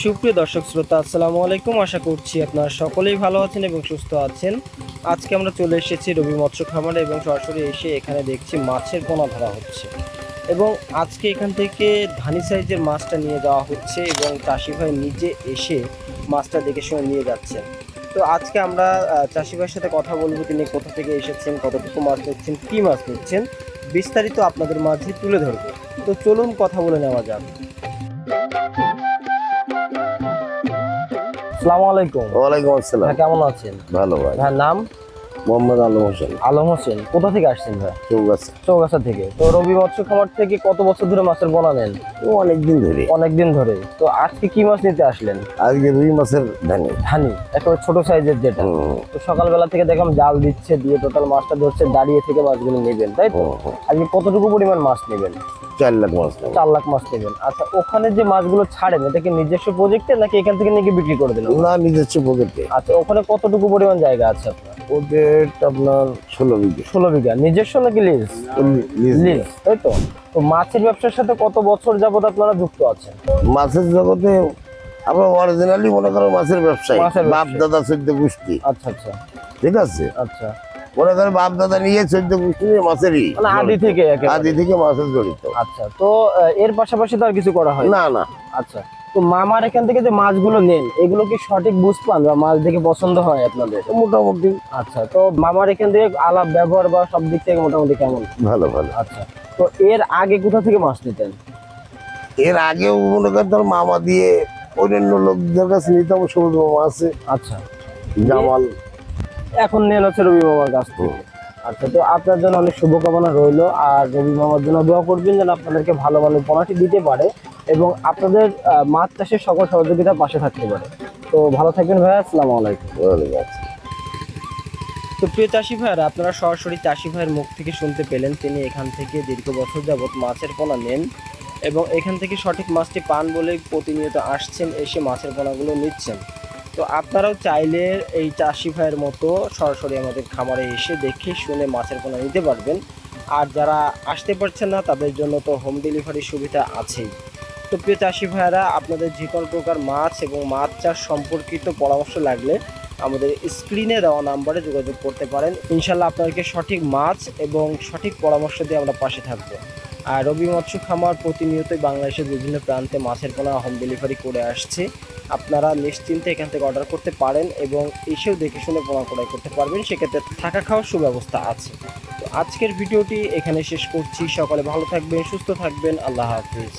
সুপ্রিয় দর্শক শ্রোতা, আসসালামু আলাইকুম। আশা করছি আপনারা সকলেই ভালো আছেন এবং সুস্থ আছেন। আজকে আমরা চলে এসেছি রবি মৎস্য খামারে এবং সরাসরি এসে এখানে দেখছি মাছের পোনা ধরা হচ্ছে এবং আজকে এখান থেকে ধানি সাইজের মাছটা নিয়ে যাওয়া হচ্ছে এবং চাষি ভাই নিজে এসে মাছটা দেখে শুনে নিয়ে যাচ্ছেন। তো আজকে আমরা চাষি ভাইয়ের সাথে কথা বলবো, তিনি কোথা থেকে এসেছেন, কতটুকু মাছ নিচ্ছেন, কী মাছ নিচ্ছেন, বিস্তারিত আপনাদের মাঝে তুলে ধরবো। তো চলুন কথা বলে নেওয়া যাক। আসসালামু আলাইকুম। ওয়ালাইকুম আসসালাম। ভাই কেমন আছেন? ভালো ভাই। ভাই নাম? মোহাম্মদ আলম হোসেন। আলম হোসেন। কোথা থেকে আসছেন ভাই? চৌগাছা। চৌগাছা থেকে। তো রবি মৎস্য খামার থেকে কত বছর ধরে মাছের পোনা নেন? অনেকদিন ধরে। অনেকদিন ধরে। তো আজকে কি মাছ নিতে আসলেন? আজকে রুই মাছের ধানি। ধানি, একেবারে ছোট সাইজের যেটা। তো সকালবেলা থেকে দেখলাম জাল দিচ্ছে, দিয়ে টোটাল মাছটা ধরছে, দাঁড়িয়ে থেকে মাছগুলো নেবেন, তাই তো? আজকে কতটুকু পরিমাণ মাছ নেবেন? 4 লাখ মাছ। 4 লাখ মাছ নেবেন। আচ্ছা, ওখানে যে মাছগুলো ছাড়েন এটা কি নিজস্ব প্রজেক্টে নাকি এখান থেকে নিয়ে বিক্রি করে দিলেন? না, নিজস্ব পকেটে। আচ্ছা, ওখানে কতটুকু পরিমাণ জায়গা আছে আপনার? ওদের আপনার 16 বিঘা। 16 বিঘা। নিজস্ব নাকি লিজ? লিজ, তাই তো? তো মাছের ব্যবসার সাথে কত বছর যাবত আপনারা যুক্ত আছেন? মাছের জগতে আমরা অরিজিনালি মনে করো মাছের ব্যবসায়ী। মাছের বাপ দাদা 14 গোষ্ঠী। আচ্ছা আচ্ছা ঠিক আছে। আচ্ছা, মনে করো বাপ দাদা নিয়ে 14 গোষ্ঠী নিয়ে মাছেরই মানে আদি থেকে একেবারে। আদি থেকে মাছের জড়িত। আচ্ছা, তো এর পাশাপাশি তো আর কিছু করা হয় না না। আচ্ছা, তো মামার এখান থেকে যে মাছগুলো নেন এগুলো কি সঠিক বুঝ পান বা মাছ দেখে পছন্দ হয় আপনাদের? মোটামুটি আচ্ছা, তো মামার এখান থেকে আলাপ ব্যবহার বা সব দিক থেকে মোটামুটি কেমন? ভালো ভালো। আচ্ছা, তো এর আগে কোথা থেকে মাছ নিতেন? এর আগেও মনে কর ধর মামা দিয়ে অন্যান্য লোকদের কাছে নিতাম। সবুজ মামা আছে, আচ্ছা, জামাল। এখন নেন হচ্ছে রবি মামার কাছ থেকে। আচ্ছা, তো আপনার জন্য অনেক শুভকামনা রইলো, আর রবি মামার জন্য দোয়া করবেন যেন আপনাদেরকে ভালো ভালো পোনাটি দিতে পারে এবং আপনাদের মাছ চাষের সকল সহযোগিতার পাশে থাকতে পারে। তো ভালো থাকবেন ভাইয়া, আসসালামু আলাইকুম। তো প্রিয় চাষি ভাইয়েরা, আপনারা সরাসরি চাষি ভাইয়ের মুখ থেকে শুনতে পেলেন, তিনি এখান থেকে দীর্ঘ বছর যাবৎ মাছের পোনা নেন এবং এখান থেকে সঠিক মাছটি পান বলে প্রতিনিয়ত আসছেন, এসে মাছের পোনাগুলো নিচ্ছেন। তো আপনারাও চাইলে এই চাষি ভাইয়ের মতো সরাসরি আমাদের খামারে এসে দেখে শুনে মাছের পোনা নিতে পারবেন। আর যারা আসতে পারছেন না তাদের জন্য তো হোম ডেলিভারি সুবিধা আছেই। তো প্রিয় চাষি ভাইয়েরা, আপনাদের যে কোনো প্রকার মাছ এবং মাছ চাষ সম্পর্কিত পরামর্শ লাগলে আমাদের স্ক্রিনে দেওয়া নাম্বারে যোগাযোগ করতে পারেন। ইনশাল্লাহ আপনাদেরকে সঠিক মাছ এবং সঠিক পরামর্শ দিয়ে আমরা পাশে থাকবো। আর রবি মৎস্য খামার প্রতিনিয়তই বাংলাদেশের বিভিন্ন প্রান্তে মাছের পোনা হোম ডেলিভারি করে আসছে। আপনারা নিশ্চিন্তে এখান থেকে অর্ডার করতে পারেন এবং এসেও দেখে শুনে পোনা ক্রয় করতে পারবেন, সেক্ষেত্রে থাকা খাওয়ার সুব্যবস্থা আছে। তো আজকের ভিডিওটি এখানে শেষ করছি। সকলে ভালো থাকবেন, সুস্থ থাকবেন। আল্লাহ হাফিজ।